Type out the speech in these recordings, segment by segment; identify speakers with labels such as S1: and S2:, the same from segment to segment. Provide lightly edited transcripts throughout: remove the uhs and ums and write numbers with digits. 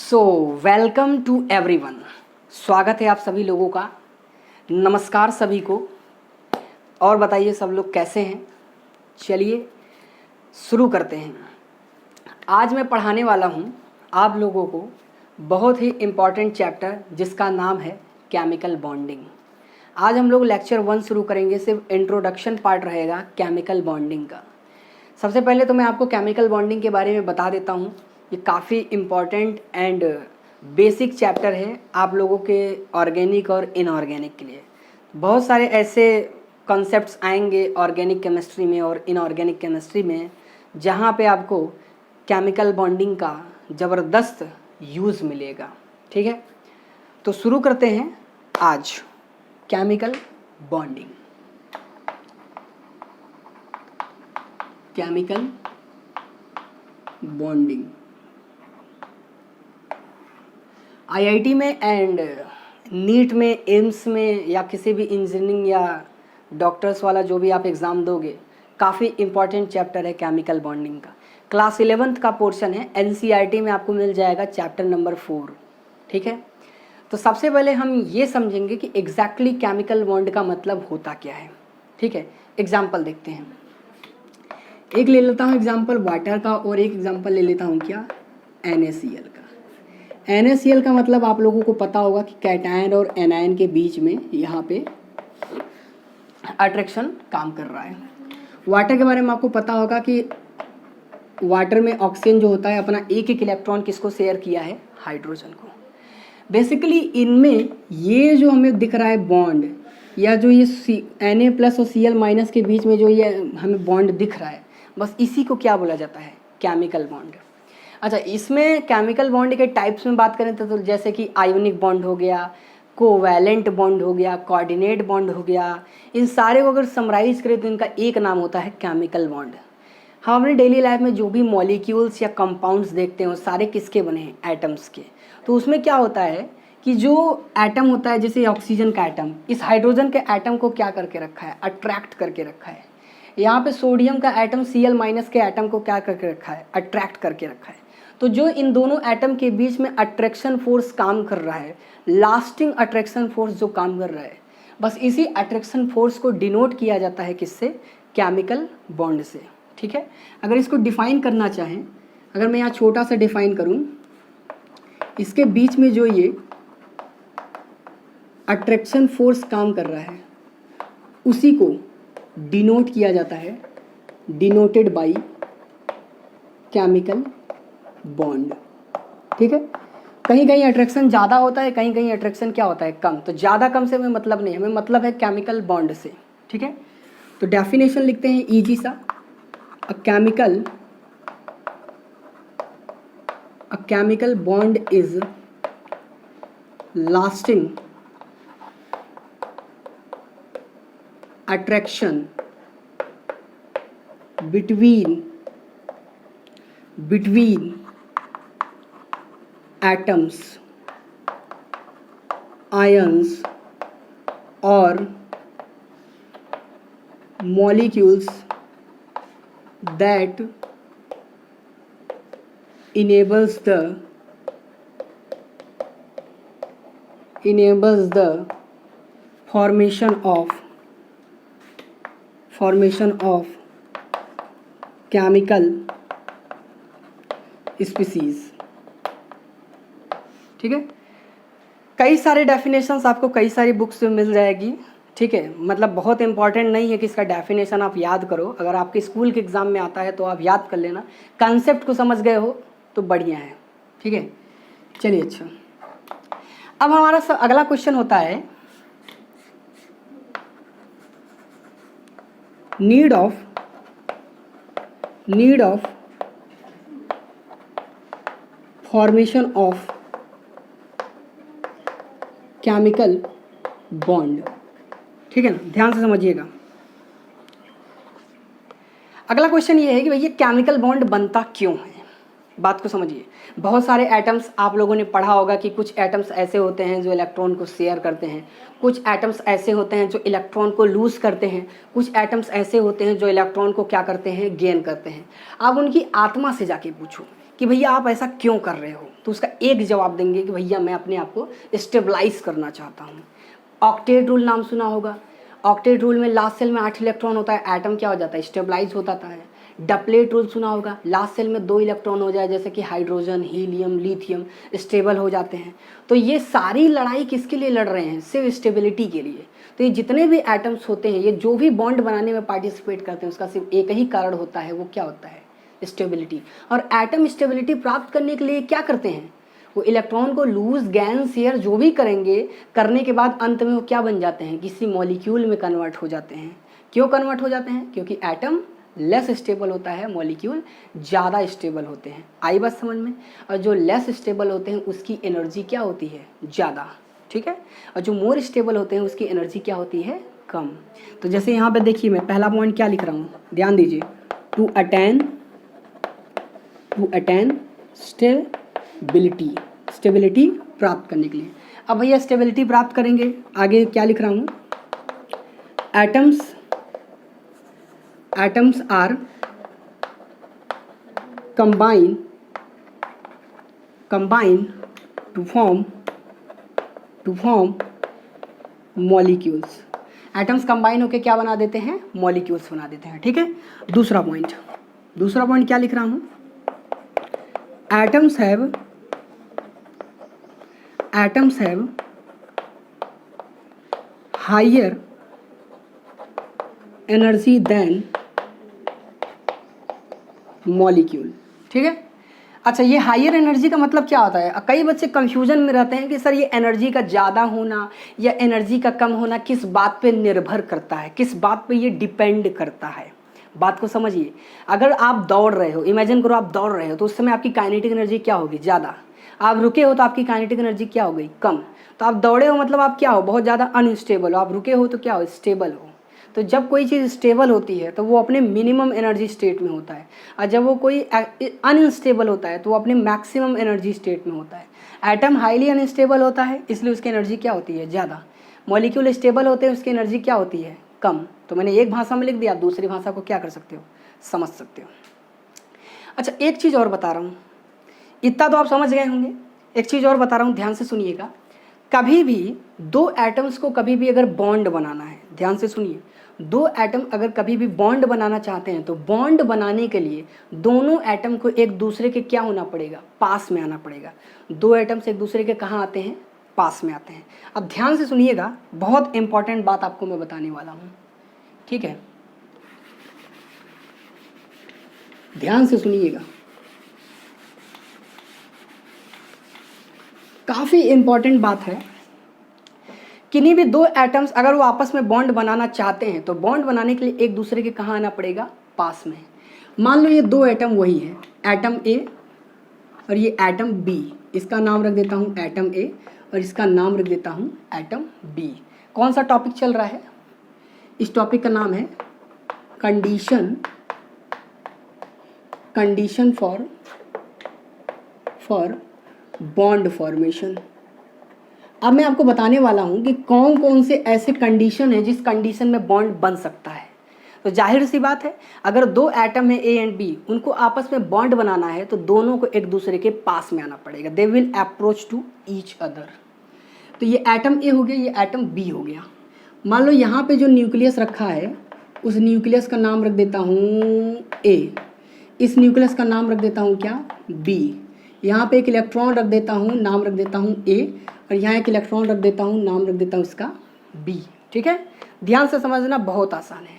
S1: So welcome to everyone. स्वागत है आप सभी लोगों का। नमस्कार सभी को। और बताइए सब लोग कैसे हैं। चलिए शुरू करते हैं। आज मैं पढ़ाने वाला हूँ आप लोगों को बहुत ही इम्पॉर्टेंट चैप्टर जिसका नाम है केमिकल बॉन्डिंग। आज हम लोग लेक्चर 1 शुरू करेंगे। सिर्फ इंट्रोडक्शन पार्ट रहेगा केमिकल बॉन्डिंग का। सबसे पहले तो मैं आपको केमिकल बॉन्डिंग के बारे में बता देता हूँ। ये काफ़ी इम्पॉर्टेंट एंड बेसिक चैप्टर है आप लोगों के ऑर्गेनिक और इनऑर्गेनिक के लिए। बहुत सारे ऐसे कॉन्सेप्ट्स आएंगे ऑर्गेनिक केमिस्ट्री में और इनऑर्गेनिक केमिस्ट्री में जहाँ पे आपको केमिकल बॉन्डिंग का ज़बरदस्त यूज़ मिलेगा। ठीक है, तो शुरू करते हैं आज chemical bonding. Chemical bonding IIT में एंड नीट में, एम्स में या किसी भी इंजीनियरिंग या डॉक्टर्स वाला जो भी आप एग्ज़ाम दोगे, काफ़ी इंपॉर्टेंट चैप्टर है केमिकल बॉन्डिंग का। क्लास 11th का पोर्शन है। एनसीईआरटी में आपको मिल जाएगा चैप्टर नंबर 4। ठीक है, तो सबसे पहले हम ये समझेंगे कि एग्जैक्टली केमिकल बॉन्ड का मतलब होता क्या है। ठीक है, एग्जाम्पल देखते हैं। एक ले लेता हूँ एग्जाम्पल वाटर का और एक एग्जाम्पल ले लेता हूँ क्या, NaCl का। NaCl का मतलब आप लोगों को पता होगा कि कैटायन और एनायन के बीच में यहाँ पे अट्रैक्शन काम कर रहा है। वाटर के बारे में आपको पता होगा कि वाटर में ऑक्सीजन जो होता है अपना एक एक इलेक्ट्रॉन किसको शेयर किया है, हाइड्रोजन को। बेसिकली इनमें ये जो हमें दिख रहा है बॉन्ड, या जो ये Na+ और Cl- के बीच में जो ये हमें बॉन्ड दिख रहा है, बस इसी को क्या बोला जाता है, केमिकल बॉन्ड। अच्छा, इसमें केमिकल बॉन्ड के टाइप्स में बात करें तो जैसे कि आयोनिक बॉन्ड हो गया, कोवैलेंट बॉन्ड हो गया, कोऑर्डिनेट बॉन्ड हो गया। इन सारे को अगर समराइज करें तो इनका एक नाम होता है केमिकल बॉन्ड। हम अपने डेली लाइफ में जो भी मॉलिक्यूल्स या कंपाउंड्स देखते हैं वो सारे किसके बने हैं, एटम्स के। तो उसमें क्या होता है कि जो एटम होता है, जैसे ऑक्सीजन का एटम, इस हाइड्रोजन के एटम को क्या करके रखा है, अट्रैक्ट करके रखा है। यहाँ पे सोडियम का एटम Cl- के एटम को क्या करके रखा है, अट्रैक्ट करके रखा है। तो जो इन दोनों एटम के बीच में अट्रैक्शन फोर्स काम कर रहा है, लास्टिंग अट्रैक्शन फोर्स जो काम कर रहा है, बस इसी अट्रैक्शन फोर्स को डिनोट किया जाता है किससे, केमिकल बॉन्ड से। ठीक है, अगर इसको डिफाइन करना चाहें, अगर मैं यहाँ छोटा सा डिफाइन करूँ, इसके बीच में जो ये अट्रैक्शन फोर्स काम कर रहा है उसी को डिनोट किया जाता है, डिनोटेड बाय केमिकल बॉन्ड। ठीक है, कहीं कहीं अट्रैक्शन ज़्यादा होता है, कहीं कहीं अट्रैक्शन क्या होता है, कम। तो ज़्यादा कम से हमें मतलब नहीं, हमें मतलब है केमिकल बॉन्ड से। ठीक है, तो डेफिनेशन लिखते हैं इजी सा। A chemical bond is lasting attraction between atoms, ions or molecules that enables the formation of chemical species। ठीक है, कई सारे डेफिनेशंस आपको कई सारी बुक्स में मिल जाएगी। ठीक है, मतलब बहुत इंपॉर्टेंट नहीं है कि इसका डेफिनेशन आप याद करो। अगर आपके स्कूल के एग्ज़ाम में आता है तो आप याद कर लेना, कंसेप्ट को समझ गए हो तो बढ़िया है। ठीक है, चलिए अच्छा, अब हमारा अगला क्वेश्चन होता है need of formation of chemical bond. ठीक है ना, ध्यान से समझिएगा। अगला क्वेश्चन ये है कि भैया केमिकल बॉन्ड बनता क्यों है। बात को समझिए। बहुत सारे एटम्स आप लोगों ने पढ़ा होगा कि कुछ एटम्स ऐसे होते हैं जो इलेक्ट्रॉन को शेयर करते हैं, कुछ एटम्स ऐसे होते हैं जो इलेक्ट्रॉन को लूज करते हैं, कुछ एटम्स ऐसे होते हैं जो इलेक्ट्रॉन को क्या करते हैं, गेन करते हैं। अब उनकी आत्मा से जाके पूछो कि भैया आप ऐसा क्यों कर रहे हो, तो उसका एक जवाब देंगे कि भैया मैं अपने आप को स्टेबलाइज करना चाहता हूँ। ऑक्टेट रूल नाम सुना होगा। ऑक्टेट रूल में लास्ट सेल में 8 इलेक्ट्रॉन होता है, एटम क्या हो जाता है, स्टेबलाइज हो जाता है। डपलेट रूल सुना होगा, लास्ट सेल में 2 इलेक्ट्रॉन हो जाए जैसे कि हाइड्रोजन, हीलियम, लिथियम, स्टेबल हो जाते हैं। तो ये सारी लड़ाई किसके लिए लड़ रहे हैं, सिर्फ स्टेबिलिटी के लिए। तो ये जितने भी एटम्स होते हैं, ये जो भी बॉन्ड बनाने में पार्टिसिपेट करते हैं, उसका सिर्फ एक ही कारण होता है, वो क्या होता है, स्टेबिलिटी। और एटम स्टेबिलिटी प्राप्त करने के लिए क्या करते हैं, वो इलेक्ट्रॉन को लूज, गैन, शेयर जो भी करेंगे, करने के बाद अंत में वो क्या बन जाते हैं, किसी मॉलिक्यूल में कन्वर्ट हो जाते हैं। क्यों कन्वर्ट हो जाते हैं, क्योंकि एटम लेस स्टेबल होता है, मॉलिक्यूल ज़्यादा स्टेबल होते हैं। आई बात समझ में। और जो लेस स्टेबल होते हैं उसकी एनर्जी क्या होती है, ज़्यादा, ठीक है। और जो मोर स्टेबल होते हैं उसकी एनर्जी क्या होती है, कम। तो जैसे यहाँ पे देखिए मैं पहला पॉइंट क्या लिख रहा हूँ, ध्यान दीजिए, टू अटेन स्टेबिलिटी प्राप्त करने के लिए। अब भैया स्टेबिलिटी प्राप्त करेंगे, आगे क्या लिख रहा हूँ, atoms are combine to form molecules। Atoms combine होकर क्या बना देते हैं, मॉलिक्यूल्स बना देते हैं, ठीक है। दूसरा पॉइंट क्या लिख रहा हूं, atoms have higher energy than molecule, ठीक है। अच्छा, ये हायर एनर्जी का मतलब क्या होता है, कई बच्चे कंफ्यूजन में रहते हैं कि सर ये एनर्जी का ज़्यादा होना या एनर्जी का कम होना किस बात पे निर्भर करता है, किस बात पे ये डिपेंड करता है। बात को समझिए, अगर आप दौड़ रहे हो, इमेजिन करो आप दौड़ रहे हो, तो उस समय आपकी काइनेटिक एनर्जी क्या होगी, ज़्यादा। आप रुके हो तो आपकी काइनेटिक एनर्जी क्या हो गई, कम। तो आप दौड़े हो मतलब आप क्या हो, बहुत ज़्यादा अनस्टेबल हो। आप रुके हो तो क्या हो, स्टेबल हो। तो जब कोई चीज़ स्टेबल होती है तो वो अपने मिनिमम एनर्जी स्टेट में होता है, और जब वो कोई अनस्टेबल होता है तो वो अपने मैक्सिमम एनर्जी स्टेट में होता है। एटम हाईली अनस्टेबल होता है, इसलिए उसकी एनर्जी क्या होती है, ज़्यादा। मॉलिक्यूल स्टेबल होते हैं, उसकी एनर्जी क्या होती है, कम। तो मैंने एक भाषा में लिख दिया, दूसरी भाषा को क्या कर सकते हो, समझ सकते हो। अच्छा, एक चीज़ और बता रहा हूँ, इतना तो आप समझ गए होंगे। एक चीज़ और बता रहा हूँ, ध्यान से सुनिएगा। कभी भी दो एटम्स को कभी भी अगर बॉन्ड बनाना है, ध्यान से सुनिए, दो एटम अगर कभी भी बॉन्ड बनाना चाहते हैं तो बॉन्ड बनाने के लिए दोनों एटम को एक दूसरे के क्या होना पड़ेगा, पास में आना पड़ेगा। दो एटम्स एक दूसरे के कहाँ आते हैं, पास में आते हैं। अब ध्यान से सुनिएगा, बहुत इंपॉर्टेंट बात आपको मैं बताने वाला हूँ, ठीक है, ध्यान से सुनिएगा, काफ़ी इंपॉर्टेंट बात है। किन्हीं भी दो एटम्स अगर वो आपस में बॉन्ड बनाना चाहते हैं तो बॉन्ड बनाने के लिए एक दूसरे के कहाँ आना पड़ेगा, पास में। मान लो ये दो एटम वही है, एटम ए और ये एटम बी। इसका नाम रख देता हूँ एटम ए और इसका नाम रख देता हूँ एटम बी। कौन सा टॉपिक चल रहा है, इस टॉपिक का नाम है कंडीशन फॉर बॉन्ड फॉर्मेशन। अब मैं आपको बताने वाला हूं कि कौन कौन से ऐसे कंडीशन है जिस कंडीशन में बॉन्ड बन सकता है। तो जाहिर सी बात है, अगर दो एटम है ए एंड बी, उनको आपस में बॉन्ड बनाना है तो दोनों को एक दूसरे के पास में आना पड़ेगा। They will approach to each other. तो ये एटम ए हो गया, ये एटम बी हो गया। मान लो यहाँ पे जो न्यूक्लियस रखा है उस न्यूक्लियस का नाम रख देता हूँ ए, इस न्यूक्लियस का नाम रख देता हूँ क्या, बी। यहाँ पे एक इलेक्ट्रॉन रख देता हूँ, नाम रख देता हूँ ए, और यहाँ एक इलेक्ट्रॉन रख देता हूँ, नाम रख देता हूँ इसका बी, ठीक है। ध्यान से समझना, बहुत आसान है।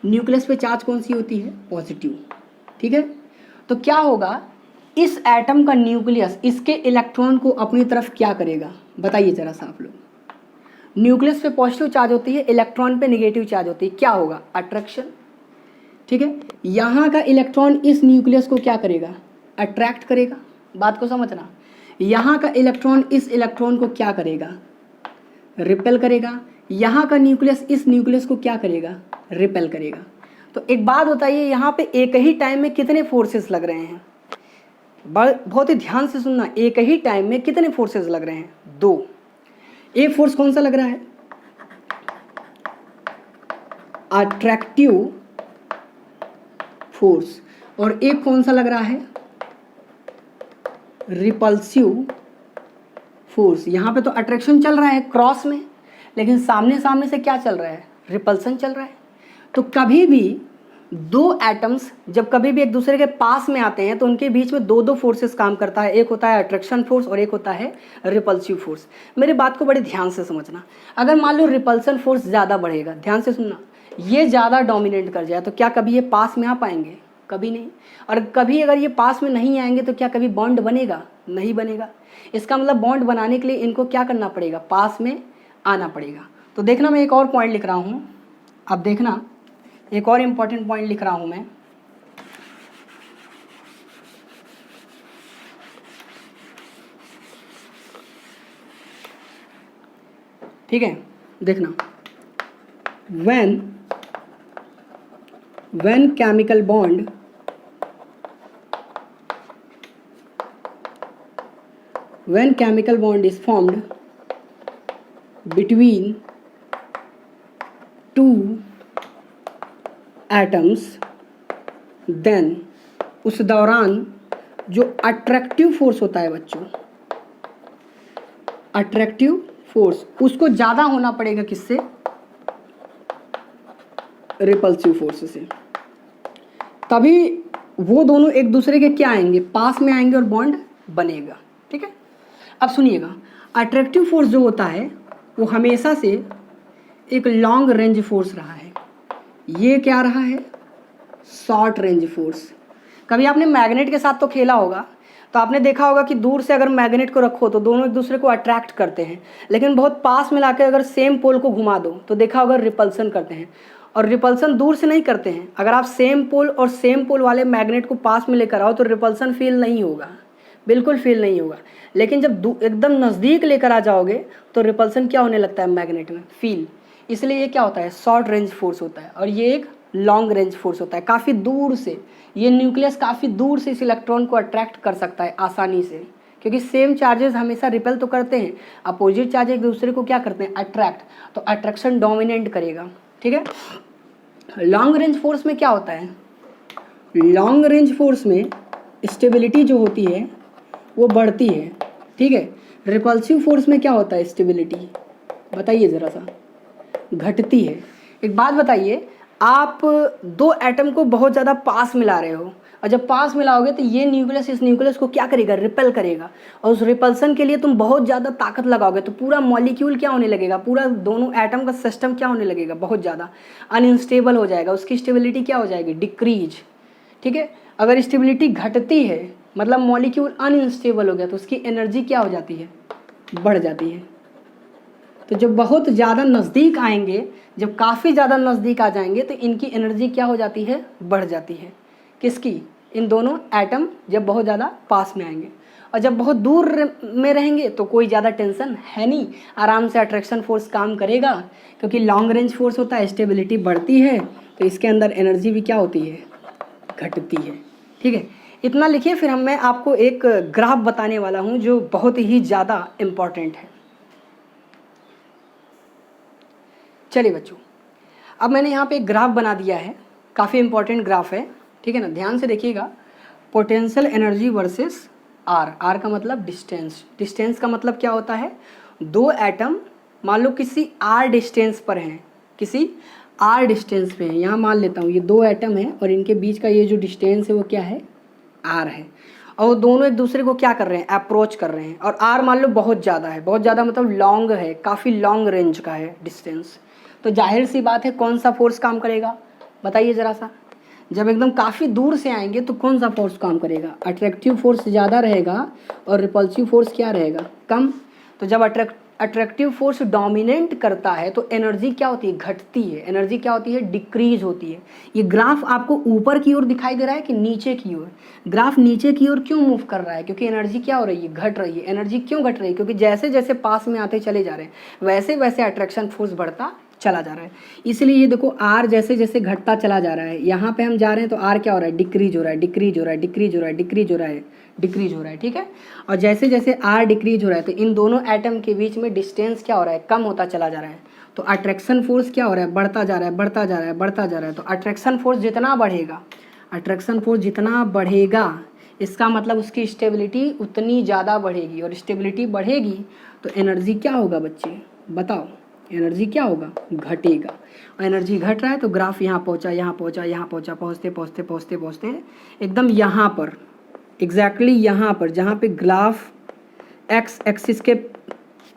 S1: न्यूक्लियस पे चार्ज कौन सी होती है, पॉजिटिव, ठीक है। तो क्या होगा, इस एटम का न्यूक्लियस इसके इलेक्ट्रॉन को अपनी तरफ क्या करेगा, बताइए जरा सा आप लोग। न्यूक्लियस पे पॉजिटिव चार्ज होती है, इलेक्ट्रॉन पे नेगेटिव चार्ज होती है, क्या होगा, अट्रैक्शन, ठीक है। यहाँ का इलेक्ट्रॉन इस न्यूक्लियस को क्या करेगा, अट्रैक्ट करेगा। बात को समझना, यहाँ का इलेक्ट्रॉन इस इलेक्ट्रॉन को क्या करेगा, रिपेल करेगा। यहाँ का न्यूक्लियस इस न्यूक्लियस को क्या करेगा, रिपेल करेगा। तो एक बात बताइए, यहाँ पे एक ही टाइम में कितने फोर्सेस लग रहे हैं, बहुत ही ध्यान से सुनना, एक ही टाइम में कितने फोर्सेस लग रहे हैं, दो। एक फोर्स कौन सा लग रहा है, अट्रैक्टिव फोर्स, और एक कौन सा लग रहा है, रिपल्सिव फोर्स। यहाँ पे तो अट्रैक्शन चल रहा है क्रॉस में, लेकिन सामने सामने से क्या चल रहा है, रिपल्सन चल रहा है। तो कभी भी दो एटम्स जब कभी भी एक दूसरे के पास में आते हैं तो उनके बीच में दो दो फोर्सेस काम करता है, एक होता है अट्रैक्शन फोर्स और एक होता है रिपल्सिव फोर्स। मेरी बात को बड़े ध्यान से समझना। अगर मान लो रिपल्सन फोर्स ज़्यादा बढ़ेगा, ध्यान से सुनना, ये ज़्यादा डोमिनेट कर जाए तो क्या कभी ये पास में आ पाएंगे, कभी नहीं। और कभी अगर ये पास में नहीं आएंगे तो क्या कभी बॉन्ड बनेगा, नहीं बनेगा। इसका मतलब बॉन्ड बनाने के लिए इनको क्या करना पड़ेगा, पास में आना पड़ेगा। तो देखना मैं एक और पॉइंट लिख रहा हूँ, अब देखना एक और इम्पॉर्टेंट पॉइंट लिख रहा हूँ मैं। ठीक है, देखना, when chemical bond is formed between two atoms, then उस दौरान जो अट्रैक्टिव फोर्स होता है बच्चों, अट्रैक्टिव फोर्स उसको ज़्यादा होना पड़ेगा किससे, रिपल्सिव फोर्स से। तभी वो दोनों एक दूसरे के क्या आएंगे, पास में आएंगे और बॉन्ड बनेगा। ठीक है, अब सुनिएगा, अट्रैक्टिव फोर्स जो होता है वो हमेशा से एक लॉन्ग रेंज फोर्स रहा है। ये क्या रहा है, शॉर्ट रेंज फोर्स। कभी आपने मैग्नेट के साथ तो खेला होगा, तो आपने देखा होगा कि दूर से अगर मैग्नेट को रखो तो दोनों एक दूसरे को अट्रैक्ट करते हैं, लेकिन बहुत पास में लाकर अगर सेम पोल को घुमा दो तो देखा होगा रिपल्सन करते हैं। और रिपल्सन दूर से नहीं करते हैं, अगर आप सेम पोल और सेम पोल वाले मैग्नेट को पास में लेकर आओ तो रिपल्सन फील नहीं होगा, बिल्कुल फील नहीं होगा। लेकिन जब एकदम नज़दीक लेकर आ जाओगे तो रिपल्सन क्या होने लगता है मैग्नेट में, फील। इसलिए ये क्या होता है, शॉर्ट रेंज फोर्स होता है, और ये एक लॉन्ग रेंज फोर्स होता है। काफ़ी दूर से ये न्यूक्लियस काफ़ी दूर से इस इलेक्ट्रॉन को अट्रैक्ट कर सकता है आसानी से, क्योंकि सेम चार्जेस हमेशा रिपेल तो करते हैं, अपोजिट चार्ज एक दूसरे को क्या करते हैं, अट्रैक्ट, तो अट्रैक्शन डोमिनेट करेगा। ठीक है, लॉन्ग रेंज फोर्स में क्या होता है, लॉन्ग रेंज फोर्स में स्टेबिलिटी जो होती है वो बढ़ती है। ठीक है, रिपल्सिव फोर्स में क्या होता है, स्टेबिलिटी बताइए ज़रा सा, घटती है। एक बात बताइए, आप दो एटम को बहुत ज़्यादा पास मिला रहे हो, और जब पास मिलाओगे तो ये न्यूक्लियस इस न्यूक्लियस को क्या करेगा, रिपेल करेगा, और उस रिपल्सन के लिए तुम बहुत ज़्यादा ताकत लगाओगे तो पूरा मॉलिक्यूल क्या होने लगेगा, पूरा दोनों एटम का सिस्टम क्या होने लगेगा, बहुत ज़्यादा अनस्टेबल हो जाएगा, उसकी स्टेबिलिटी क्या हो जाएगी, डिक्रीज। ठीक है, अगर स्टेबिलिटी घटती है मतलब मॉलिक्यूल अनस्टेबल हो गया तो उसकी एनर्जी क्या हो जाती है, बढ़ जाती है। तो जब बहुत ज़्यादा नज़दीक आएंगे, जब काफ़ी ज़्यादा नज़दीक आ जाएंगे तो इनकी एनर्जी क्या हो जाती है, बढ़ जाती है। किसकी, इन दोनों एटम जब बहुत ज़्यादा पास में आएंगे। और जब बहुत दूर में रहेंगे तो कोई ज़्यादा टेंशन है नहीं, आराम से अट्रैक्शन फोर्स काम करेगा, क्योंकि लॉन्ग रेंज फोर्स होता है, स्टेबिलिटी बढ़ती है तो इसके अंदर एनर्जी भी क्या होती है, घटती है। ठीक है, इतना लिखिए, फिर मैं आपको एक ग्राफ बताने वाला हूँ जो बहुत ही ज़्यादा इम्पॉर्टेंट है। चलिए बच्चों, अब मैंने यहाँ पे एक ग्राफ बना दिया है, काफ़ी इंपॉर्टेंट ग्राफ है। ठीक है ना, ध्यान से देखिएगा, potential energy versus R. R का मतलब डिस्टेंस, डिस्टेंस का मतलब क्या होता है, दो एटम मान लो किसी आर डिस्टेंस पर हैं, किसी आर डिस्टेंस पे हैं। यहाँ मान लेता हूँ ये दो एटम हैं और इनके बीच का ये जो डिस्टेंस है वो क्या है, आर है, और वो दोनों एक दूसरे को क्या कर रहे हैं, अप्रोच कर रहे हैं। और आर मान लो बहुत ज़्यादा है, बहुत ज़्यादा मतलब लॉन्ग है, काफ़ी लॉन्ग रेंज का है डिस्टेंस। तो जाहिर सी बात है कौन सा फोर्स काम करेगा, बताइए ज़रा सा। जब एकदम काफ़ी दूर से आएंगे तो कौन सा फोर्स काम करेगा, अट्रैक्टिव फोर्स ज़्यादा रहेगा और रिपल्सिव फोर्स क्या रहेगा, कम। तो जब अट्रैक्टिव फोर्स डोमिनेट करता है तो एनर्जी क्या होती है, घटती है, एनर्जी क्या होती है, डिक्रीज होती है। ये ग्राफ आपको ऊपर की ओर दिखाई दे रहा है कि नीचे की ओर, ग्राफ नीचे की ओर क्यों मूव कर रहा है, क्योंकि एनर्जी क्या हो रही है, घट रही है। एनर्जी क्यों घट रही है, क्योंकि जैसे जैसे पास में आते चले जा रहे हैं वैसे वैसे अट्रैक्शन फोर्स बढ़ता चला जा रहा है। इसलिए ये देखो, आर जैसे जैसे घटता चला जा रहा है, यहाँ पे हम जा रहे हैं तो आर क्या हो रहा है, डिक्रीज हो रहा है, डिक्रीज हो रहा है, डिक्रीज हो रहा है, डिक्रीज हो रहा है, डिक्रीज हो रहा है। ठीक है, और जैसे जैसे आर डिक्रीज हो रहा है तो इन दोनों एटम के बीच में डिस्टेंस क्या हो रहा है, कम होता चला जा रहा है। तो अट्रैक्शन फोर्स क्या हो रहा है, बढ़ता जा रहा है, बढ़ता जा रहा है, बढ़ता जा रहा है। तो अट्रैक्शन फोर्स जितना बढ़ेगा, अट्रैक्शन फोर्स जितना बढ़ेगा इसका मतलब उसकी स्टेबिलिटी उतनी ज़्यादा बढ़ेगी, और स्टेबिलिटी बढ़ेगी तो एनर्जी क्या होगा बच्चे, बताओ, एनर्जी क्या होगा, घटेगा। और एनर्जी घट रहा है तो ग्राफ यहाँ पहुँचा, यहाँ पहुँचा, यहाँ पहुँचा, पहुँचते पहुँचते पहुँचते पहुँचते एकदम यहाँ पर, एग्जैक्टली यहाँ पर जहाँ पे ग्राफ एक्स एक्सिस के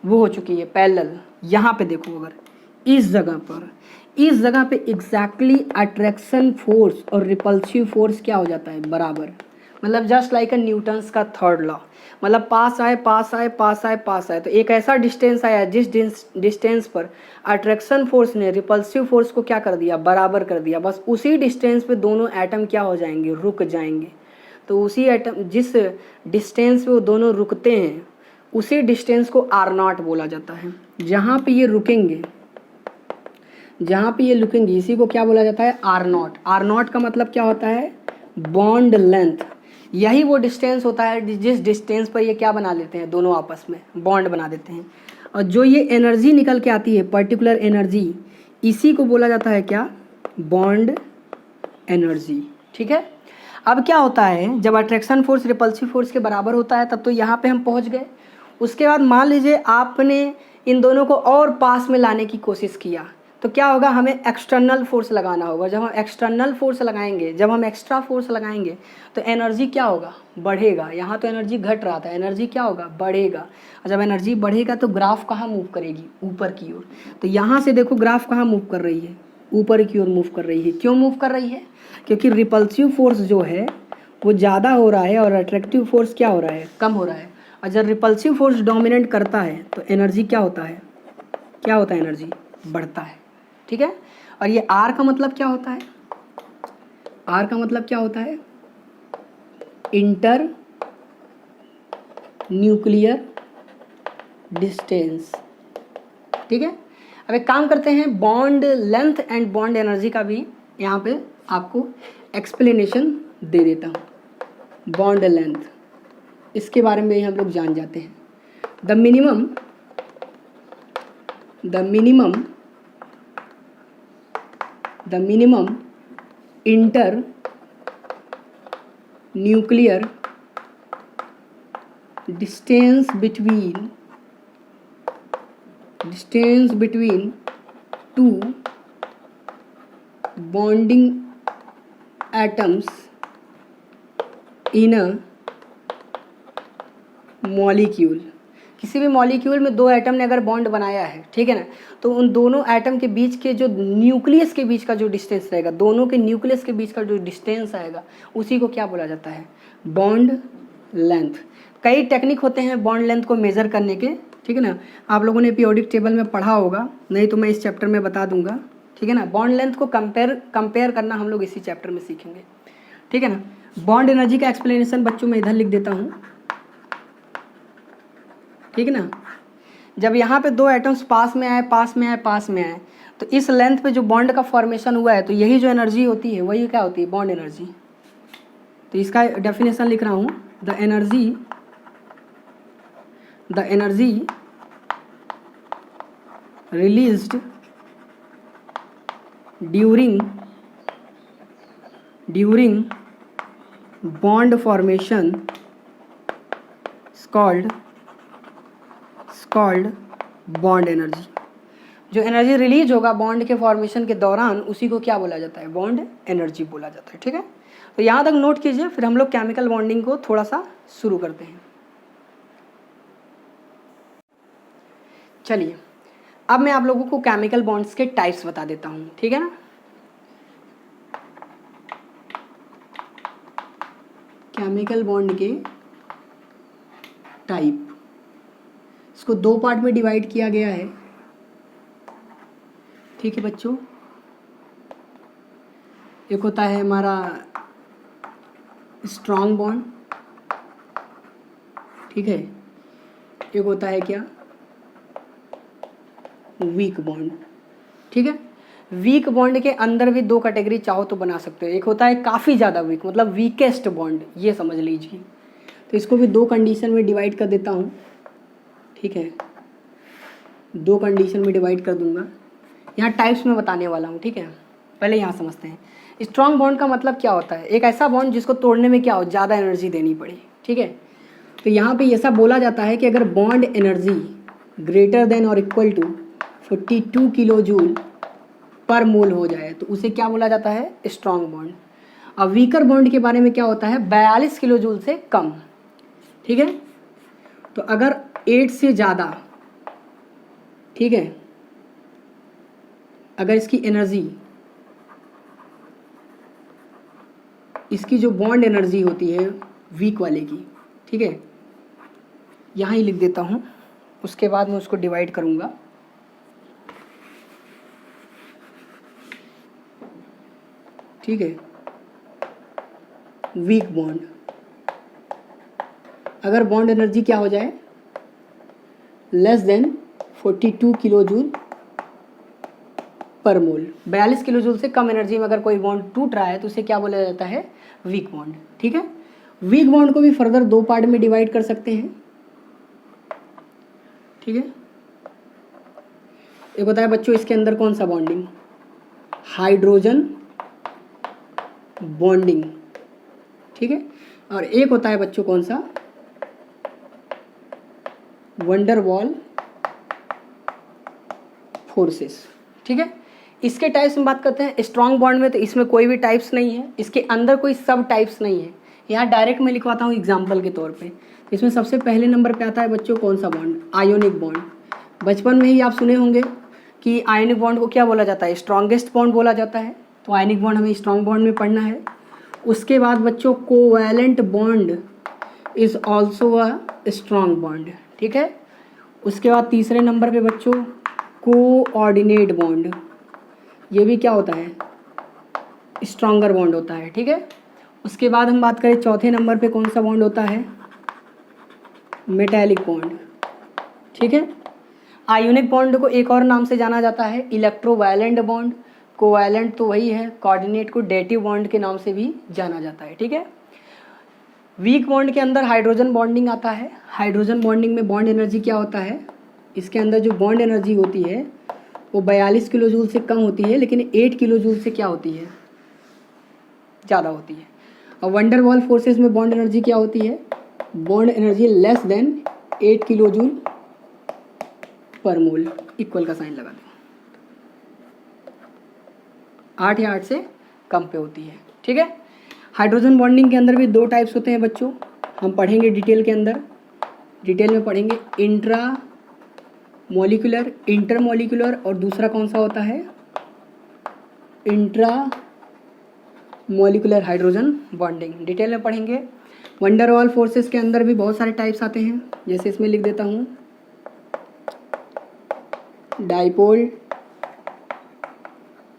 S1: वो हो चुकी है पैरेलल, यहाँ पे देखो, अगर इस जगह पे एग्जैक्टली अट्रैक्शन फोर्स और रिपल्सिव फोर्स क्या हो जाता है, बराबर। मतलब जस्ट लाइक अ न्यूटन्स का थर्ड लॉ, मतलब पास आए पास आए पास आए पास आए, तो एक ऐसा डिस्टेंस आया जिस डिस्टेंस पर अट्रैक्शन फोर्स ने रिपल्सिव फोर्स को क्या कर दिया, बराबर कर दिया, बस उसी डिस्टेंस पे दोनों एटम क्या हो जाएंगे, रुक जाएंगे। तो उसी एटम जिस डिस्टेंस पे वो दोनों रुकते हैं उसी डिस्टेंस को आर नॉट बोला जाता है। जहाँ पे ये रुकेंगे, जहाँ पे ये रुकेंगे इसी को क्या बोला जाता है, आर नॉट। आर नॉट का मतलब क्या होता है, बॉन्ड लेंथ। यही वो डिस्टेंस होता है जिस डिस्टेंस पर ये क्या बना लेते हैं, दोनों आपस में बॉन्ड बना देते हैं। और जो ये एनर्जी निकल के आती है, पर्टिकुलर एनर्जी, इसी को बोला जाता है क्या, बॉन्ड एनर्जी। ठीक है। अब क्या होता है, जब अट्रैक्शन फोर्स रिपल्सिव फोर्स के बराबर होता है तब तो यहाँ पे हम पहुँच गए। उसके बाद मान लीजिए आपने इन दोनों को और पास में लाने की कोशिश किया, तो क्या होगा, हमें एक्सटर्नल फोर्स लगाना होगा। जब हम एक्सटर्नल फोर्स लगाएंगे, जब हम एक्स्ट्रा फोर्स लगाएंगे तो एनर्जी क्या होगा, बढ़ेगा। यहाँ तो एनर्जी घट रहा था, एनर्जी क्या होगा, बढ़ेगा। और जब एनर्जी बढ़ेगा तो ग्राफ कहाँ मूव करेगी, ऊपर की ओर। तो यहाँ से देखो ग्राफ कहाँ मूव कर रही है, ऊपर की ओर मूव कर रही है। क्यों मूव कर रही है, क्योंकि रिपल्सिव फोर्स जो है वो ज़्यादा हो रहा है और अट्रैक्टिव फोर्स क्या हो रहा है, कम हो रहा है। और जब रिपल्सिव फोर्स डोमिनेट करता है तो एनर्जी क्या होता है, क्या होता है, एनर्जी बढ़ता है। ठीक है। और ये आर का मतलब क्या होता है, आर का मतलब क्या होता है, इंटर न्यूक्लियर डिस्टेंस। ठीक है। अब एक काम करते हैं, bond length and bond energy का भी यहाँ पे आपको एक्सप्लेनेशन दे देता हूँ। बॉन्ड लेंथ, इसके बारे में हम लोग जान जाते हैं। The minimum inter nuclear distance between two bonding atoms in a molecule. किसी भी मॉलिक्यूल में दो एटम ने अगर बॉन्ड बनाया है, ठीक है ना, तो उन दोनों एटम के बीच के जो न्यूक्लियस के बीच का जो डिस्टेंस रहेगा, दोनों के न्यूक्लियस के बीच का जो डिस्टेंस आएगा, उसी को क्या बोला जाता है, बॉन्ड लेंथ। कई टेक्निक होते हैं बॉन्ड लेंथ को मेज़र करने के, ठीक है ना। आप लोगों ने पीरियोडिक टेबल में पढ़ा होगा, नहीं तो मैं इस चैप्टर में बता दूंगा। ठीक है ना। बॉन्ड लेंथ को कंपेयर करना हम लोग इसी चैप्टर में सीखेंगे। ठीक है ना। बॉन्ड एनर्जी का एक्सप्लेनेशन बच्चों मैं इधर लिख देता हूँ। ठीक है ना। जब यहाँ पे दो एटम्स पास में आए, तो इस लेंथ पे जो बॉन्ड का फॉर्मेशन हुआ है, तो यही जो एनर्जी होती है वही क्या होती है, बॉन्ड एनर्जी। तो इसका डेफिनेशन लिख रहा हूँ, the energy released during bond formation called bond energy. जो एनर्जी रिलीज होगा बॉन्ड के फॉर्मेशन के दौरान, उसी को क्या बोला जाता है, बॉन्ड एनर्जी बोला जाता है। ठीक है। तो यहाँ तक नोट कीजिए, फिर हम लोग केमिकल बॉन्डिंग को थोड़ा सा शुरू करते हैं। चलिए, अब मैं आप लोगों को केमिकल बॉन्ड्स के टाइप्स बता देता हूँ। ठीक है ना। केमिकल बॉन्ड के टाइप, इसको दो पार्ट में डिवाइड किया गया है। ठीक है बच्चों, एक होता है हमारा स्ट्रॉन्ग बॉन्ड, ठीक है। एक होता है क्या, वीक बॉन्ड। ठीक है। वीक बॉन्ड के अंदर भी दो कैटेगरी चाहो तो बना सकते हो। एक होता है काफ़ी ज़्यादा वीक, मतलब वीकेस्ट बॉन्ड, ये समझ लीजिए। तो इसको भी दो कंडीशन में डिवाइड कर देता हूँ। ठीक है, दो कंडीशन में डिवाइड कर दूंगा। यहाँ टाइप्स में बताने वाला हूँ। ठीक है, पहले यहाँ समझते हैं स्ट्रॉन्ग बॉन्ड का मतलब क्या होता है। एक ऐसा बॉन्ड जिसको तोड़ने में क्या हो, ज़्यादा एनर्जी देनी पड़े, ठीक है। तो यहाँ पे ऐसा बोला जाता है कि अगर बॉन्ड एनर्जी ग्रेटर देन और इक्वल टू 42 किलो जूल पर मोल हो जाए तो उसे क्या बोला जाता है, स्ट्रॉन्ग बॉन्ड। अब वीकर बॉन्ड के बारे में क्या होता है, 42 किलो जूल से कम, ठीक है। तो अगर 8 से ज़्यादा, ठीक है, अगर इसकी एनर्जी, इसकी जो बॉन्ड एनर्जी होती है वीक वाले की, ठीक है, यहाँ ही लिख देता हूँ, उसके बाद मैं उसको डिवाइड करूँगा। ठीक है, वीक बॉन्ड, अगर बॉन्ड एनर्जी क्या हो जाए, लेस देन 42 किलो जूल पर मोल, 42 किलो जूल से कम एनर्जी में अगर कोई बॉन्ड टूट रहा है तो उसे क्या बोला जाता है, वीक बॉन्ड, ठीक है। वीक बॉन्ड को भी फर्दर 2 पार्ट में डिवाइड कर सकते हैं, ठीक है। एक होता है बच्चों इसके अंदर कौन सा बॉन्डिंग, हाइड्रोजन बॉन्डिंग, ठीक है। और एक होता है बच्चों कौन सा, वंडरवॉल फोर्सेस, ठीक है। इसके टाइप्स में बात करते हैं स्ट्रॉन्ग बॉन्ड में, तो इसमें कोई भी टाइप्स नहीं है, इसके अंदर कोई सब टाइप्स नहीं है। यहाँ डायरेक्ट मैं लिखवाता हूँ एग्जाम्पल के तौर पे। इसमें सबसे पहले नंबर पे आता है बच्चों कौन सा बॉन्ड, आयोनिक बॉन्ड। बचपन में ही आप सुने होंगे कि आयोनिक बॉन्ड को क्या बोला जाता है, स्ट्रॉन्गेस्ट बॉन्ड बोला जाता है। तो आयोनिक बॉन्ड हमें स्ट्रॉन्ग बॉन्ड में पढ़ना है। उसके बाद बच्चों covalent bond is also a strong bond, ठीक है। उसके बाद तीसरे नंबर पे बच्चों कोऑर्डिनेट बॉन्ड, ये भी क्या होता है, स्ट्रॉन्गर बॉन्ड होता है, ठीक है। उसके बाद हम बात करें चौथे नंबर पे कौन सा बॉन्ड होता है, मेटैलिक बॉन्ड, ठीक है। आयोनिक बॉन्ड को एक और नाम से जाना जाता है इलेक्ट्रोवायलेंट बॉन्ड, कोवैलेंट तो वही है, कोऑर्डिनेट को डेटिव बॉन्ड के नाम से भी जाना जाता है, ठीक है। वीक बॉन्ड के अंदर हाइड्रोजन बॉन्डिंग आता है। हाइड्रोजन बॉन्डिंग में बॉन्ड एनर्जी क्या होता है, इसके अंदर जो बॉन्ड एनर्जी होती है वो 42 किलो जूल से कम होती है, लेकिन 8 किलो जूल से क्या होती है, ज़्यादा होती है। और वंडरवॉल फोर्सेस में बॉन्ड एनर्जी क्या होती है, bond energy less than 8 kilo joule पर मोल, इक्वल का साइन लगा दो, 8 या 8 से कम पे होती है, ठीक है। हाइड्रोजन बॉन्डिंग के अंदर भी 2 टाइप्स होते हैं बच्चों, हम पढ़ेंगे डिटेल के अंदर, डिटेल में पढ़ेंगे इंट्रा मॉलिक्यूलर, इंटर मॉलिक्यूलर, और दूसरा कौन सा होता है, intra molecular hydrogen bonding, detail में पढ़ेंगे। वंडरवॉल फोर्सेस के अंदर भी बहुत सारे टाइप्स आते हैं, जैसे इसमें लिख देता हूँ डाइपोल,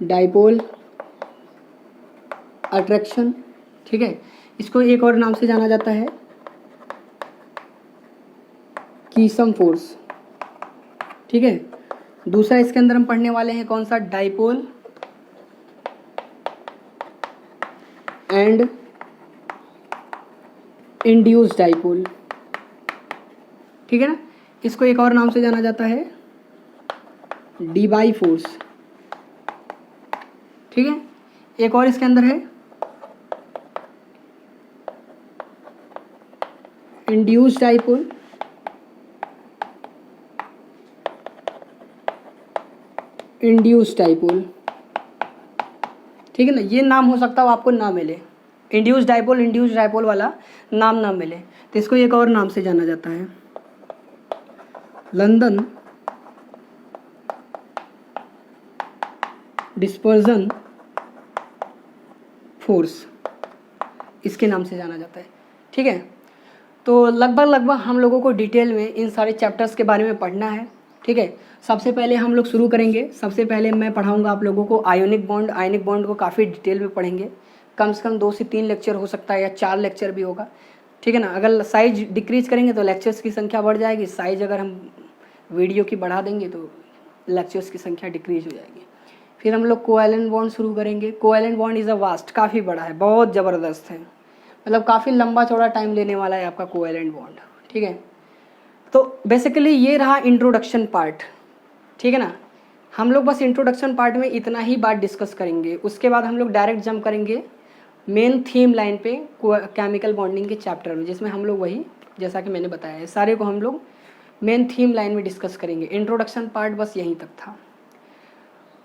S1: डाइपोल अट्रैक्शन, ठीक है। इसको एक और नाम से जाना जाता है कीसम फोर्स, ठीक है। दूसरा इसके अंदर हम पढ़ने वाले हैं कौन सा, डाइपोल एंड इंड्यूस डाइपोल, ठीक है ना। इसको एक और नाम से जाना जाता है डीबाई फोर्स, ठीक है। एक और इसके अंदर है इंड्यूस डाइपोल, इंड्यूस डाइपोल, ठीक है ना। ये नाम हो सकता हो आपको ना मिले, इंड्यूस डाइपोल वाला नाम ना मिले, तो इसको एक और नाम से जाना जाता है लंदन डिस्पर्जन फोर्स, इसके नाम से जाना जाता है, ठीक है। तो लगभग हम लोगों को डिटेल में इन सारे चैप्टर्स के बारे में पढ़ना है, ठीक है। सबसे पहले हम लोग शुरू करेंगे, सबसे पहले मैं पढ़ाऊंगा आप लोगों को आयोनिक बॉन्ड। आयोनिक बॉन्ड को काफ़ी डिटेल में पढ़ेंगे, कम से कम 2 से 3 लेक्चर हो सकता है या 4 लेक्चर भी होगा, ठीक है ना। अगर साइज डिक्रीज करेंगे तो लेक्चर्स की संख्या बढ़ जाएगी, साइज अगर हम वीडियो की बढ़ा देंगे तो लेक्चर्स की संख्या डिक्रीज हो जाएगी। फिर हम लोग कोवैलेंट बॉन्ड शुरू करेंगे। Covalent bond is a vast, काफ़ी बड़ा है, बहुत ज़बरदस्त है, मतलब काफ़ी लंबा चौड़ा टाइम लेने वाला है आपका कोवैलेंट बॉन्ड, ठीक है। तो बेसिकली ये रहा इंट्रोडक्शन पार्ट, ठीक है ना। हम लोग बस इंट्रोडक्शन पार्ट में इतना ही बात डिस्कस करेंगे, उसके बाद हम लोग डायरेक्ट जंप करेंगे मेन थीम लाइन पे केमिकल बॉन्डिंग के चैप्टर में, जिसमें हम लोग वही जैसा कि मैंने बताया है सारे को हम लोग मेन थीम लाइन में डिस्कस करेंगे। इंट्रोडक्शन पार्ट बस यहीं तक था।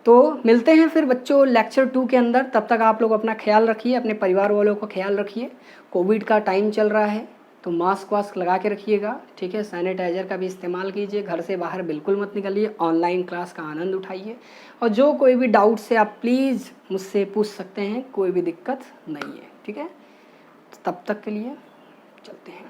S1: तो मिलते हैं फिर बच्चों लेक्चर 2 के अंदर। तब तक आप लोग अपना ख्याल रखिए, अपने परिवार वालों का ख्याल रखिए। कोविड का टाइम चल रहा है तो मास्क वास्क लगा के रखिएगा, ठीक है। सैनिटाइजर का भी इस्तेमाल कीजिए, घर से बाहर बिल्कुल मत निकलिए, ऑनलाइन क्लास का आनंद उठाइए। और जो कोई भी डाउट से आप प्लीज़ मुझसे पूछ सकते हैं, कोई भी दिक्कत नहीं है, ठीक है। तब तक के लिए चलते हैं।